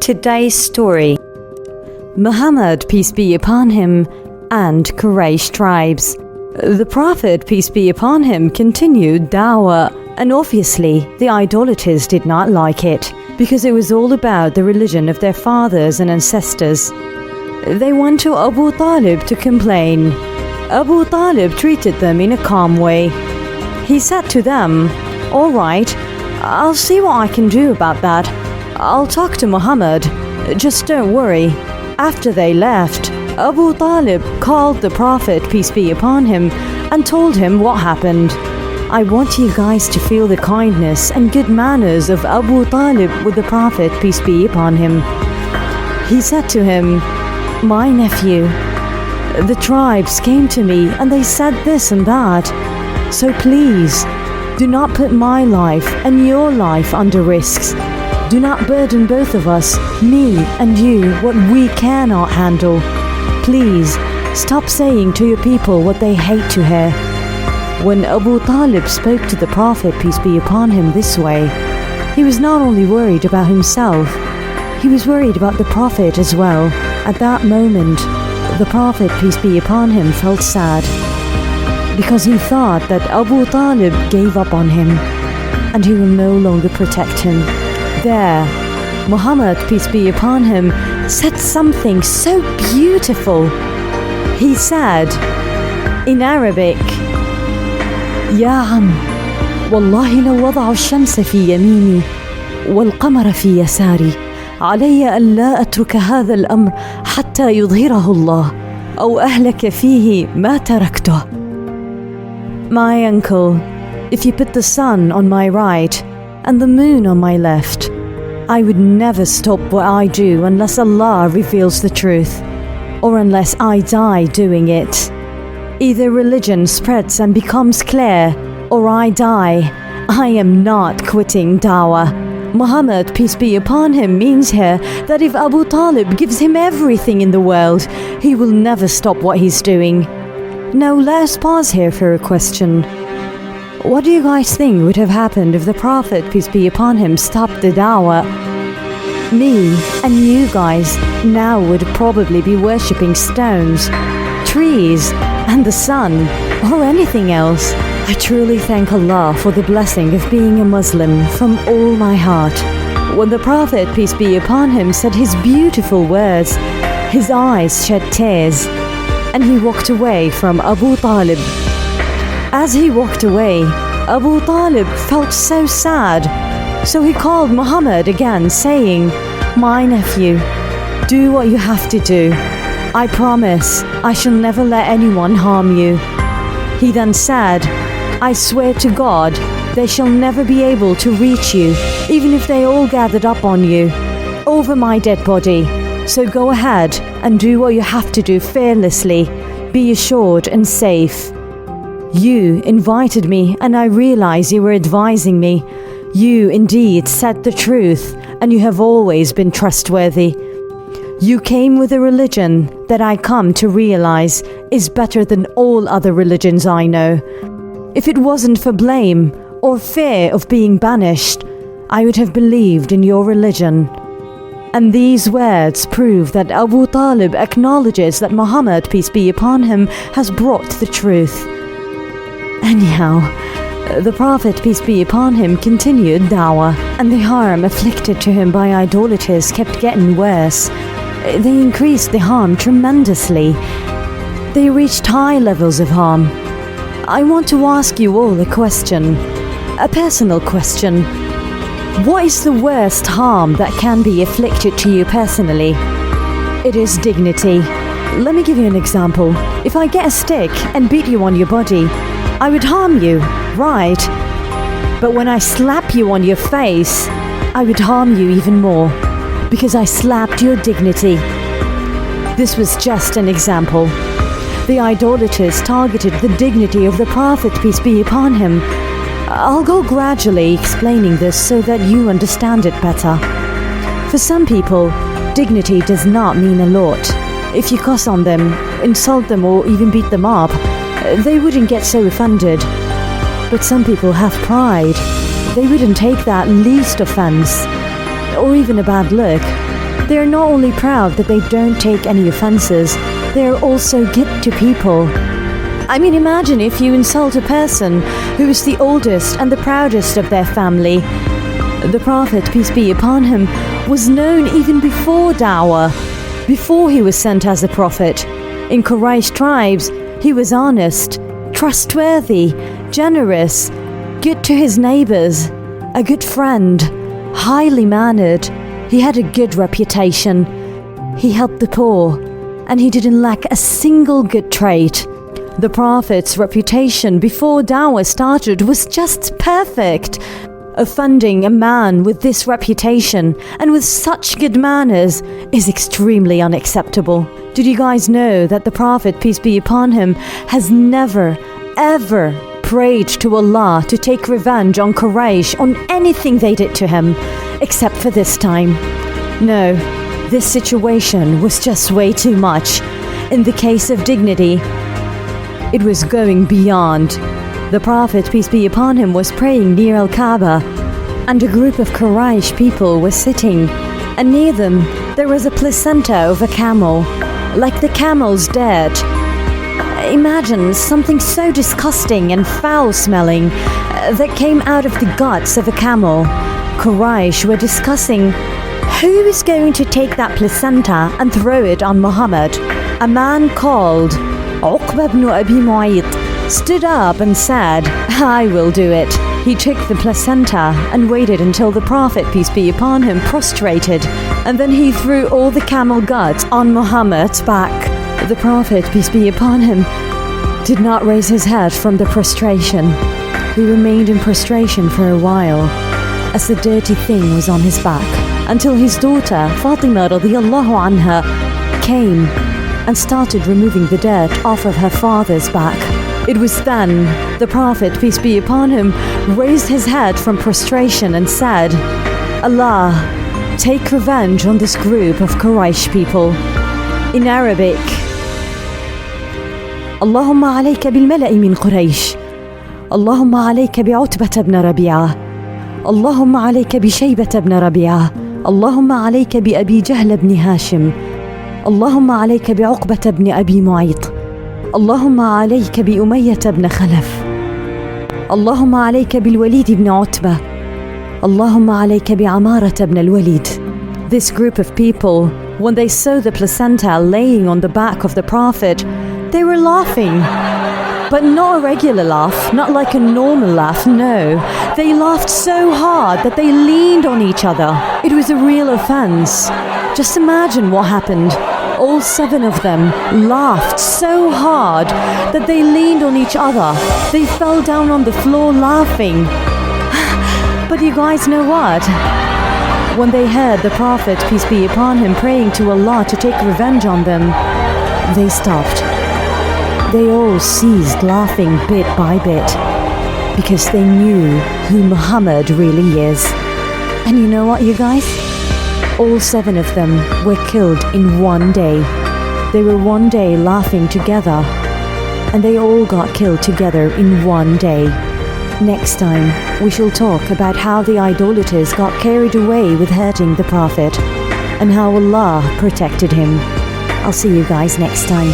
Today's story: Muhammad, peace be upon him, and Quraish tribes. The Prophet, peace be upon him, continued Dawa, and obviously the idolaters did not like it, because it was all about the religion of their fathers and ancestors. They went to Abu Talib to complain. Abu Talib treated them in a calm way. He said to them, "All right, I'll see what I can do about that. I'll talk to Muhammad, just don't worry." After they left, Abu Talib called the Prophet, peace be upon him, and told him what happened. I want you guys to feel the kindness and good manners of Abu Talib with the Prophet, peace be upon him. He said to him, "My nephew, the tribes came to me and they said this and that. So please, do not put my life and your life under risks. Do not burden both of us, me and you, what we cannot handle. Please, stop saying to your people what they hate to hear." When Abu Talib spoke to the Prophet, peace be upon him, this way, he was not only worried about himself, he was worried about the Prophet as well. At that moment, the Prophet, peace be upon him, felt sad, because he thought that Abu Talib gave up on him, and he will no longer protect him. There, Muhammad, peace be upon him, said something so beautiful. He said, in Arabic, "Ya Am, wallahi law wada'u ash-shamsa fi yamini wal-qamara fi yasari, alayya an la atruka hadha al-amr hatta yudhhirahu Allah, aw ahlaka fihi ma taraktuh." My uncle, if you put the sun on my right and the moon on my left, I would never stop what I do unless Allah reveals the truth, or unless I die doing it. Either religion spreads and becomes clear, or I die. I am not quitting Dawa. Muhammad, peace be upon him, means here that if Abu Talib gives him everything in the world, he will never stop what he's doing. Now let's pause here for a question. What do you guys think would have happened if the Prophet, peace be upon him, stopped the Dawa? Me and you guys now would probably be worshipping stones, trees, and the sun, or anything else. I truly thank Allah for the blessing of being a Muslim from all my heart. When the Prophet, peace be upon him, said his beautiful words, his eyes shed tears, and he walked away from Abu Talib. As he walked away, Abu Talib felt so sad, so he called Muhammad again, saying, "My nephew, do what you have to do. I promise I shall never let anyone harm you." He then said, "I swear to God, they shall never be able to reach you, even if they all gathered up on you, over my dead body. So go ahead and do what you have to do fearlessly. Be assured and safe. You invited me and I realize you were advising me. You indeed said the truth and you have always been trustworthy. You came with a religion that I come to realize is better than all other religions I know. If it wasn't for blame or fear of being banished, I would have believed in your religion." And these words prove that Abu Talib acknowledges that Muhammad, peace be upon him, has brought the truth. Anyhow, the Prophet, peace be upon him, continued Dawa, and the harm afflicted to him by idolaters kept getting worse. They increased the harm tremendously. They reached high levels of harm. I want to ask you all a question, a personal question. What is the worst harm that can be inflicted to you personally? It is dignity. Let me give you an example. If I get a stick and beat you on your body, I would harm you, right? But when I slap you on your face, I would harm you even more, because I slapped your dignity. This was just an example. The idolaters targeted the dignity of the Prophet, peace be upon him. I'll go gradually explaining this so that you understand it better. For some people, dignity does not mean a lot. If you cuss on them, insult them, or even beat them up, they wouldn't get so offended. But some people have pride. They wouldn't take that least offense, or even a bad look. They are not only proud that they don't take any offenses, they are also good to people. I mean, imagine if you insult a person who is the oldest and the proudest of their family. The Prophet, peace be upon him, was known even before Dawa, before he was sent as a prophet. In Quraish tribes, he was honest, trustworthy, generous, good to his neighbors, a good friend, highly mannered. He had a good reputation. He helped the poor, and he didn't lack a single good trait. The Prophet's reputation before Dawa started was just perfect. Offending a man with this reputation and with such good manners is extremely unacceptable. Did you guys know that the Prophet, peace be upon him, has never, ever prayed to Allah to take revenge on Quraish on anything they did to him, except for this time? No, this situation was just way too much. In the case of dignity, it was going beyond. The Prophet, peace be upon him, was praying near Al-Kaaba, and a group of Quraish people were sitting, and near them there was a placenta of a camel, like the camel's dead. Imagine something so disgusting and foul-smelling that came out of the guts of a camel. Quraish were discussing who is going to take that placenta and throw it on Muhammad. A man called Uqba ibn Abi Mu'ayt stood up and said, "I will do it." He took the placenta and waited until the Prophet, peace be upon him, prostrated, and then he threw all the camel guts on Muhammad's back. The Prophet, peace be upon him, did not raise his head from the prostration. He remained in prostration for a while, as the dirty thing was on his back, until his daughter, Fatima radiyallahu anha, came and started removing the dirt off of her father's back. It was then the Prophet, peace be upon him, raised his head from prostration and said, "Allah, take revenge on this group of Quraish people." In Arabic, اللهم عليك بالملأ من قريش، اللهم عليك بعتبة بن ربيعة، اللهم عليك بشيبة بن ربيعة، اللهم عليك بأبي جهل بن هاشم، اللهم عليك بعقبة بن أبي معيط، اللهم عليك بأمية بن خلف، اللهم عليك بالوليد بن عتبة، اللهم عليك بعمارة بن الوليد. This group of people, when they saw the placenta laying on the back of the Prophet, they were laughing. But not a regular laugh, not like a normal laugh, no. They laughed so hard that they leaned on each other. It was a real offense. Just imagine what happened. All 7 of them laughed so hard that they leaned on each other. They fell down on the floor laughing. But you guys know what? When they heard the Prophet, peace be upon him, praying to Allah to take revenge on them, they stopped. They all ceased laughing bit by bit, because they knew who Muhammad really is. And you know what, you guys? All 7 of them were killed in one day. They were one day laughing together, and they all got killed together in one day. Next time, we shall talk about how the idolaters got carried away with hurting the Prophet, and how Allah protected him. I'll see you guys next time.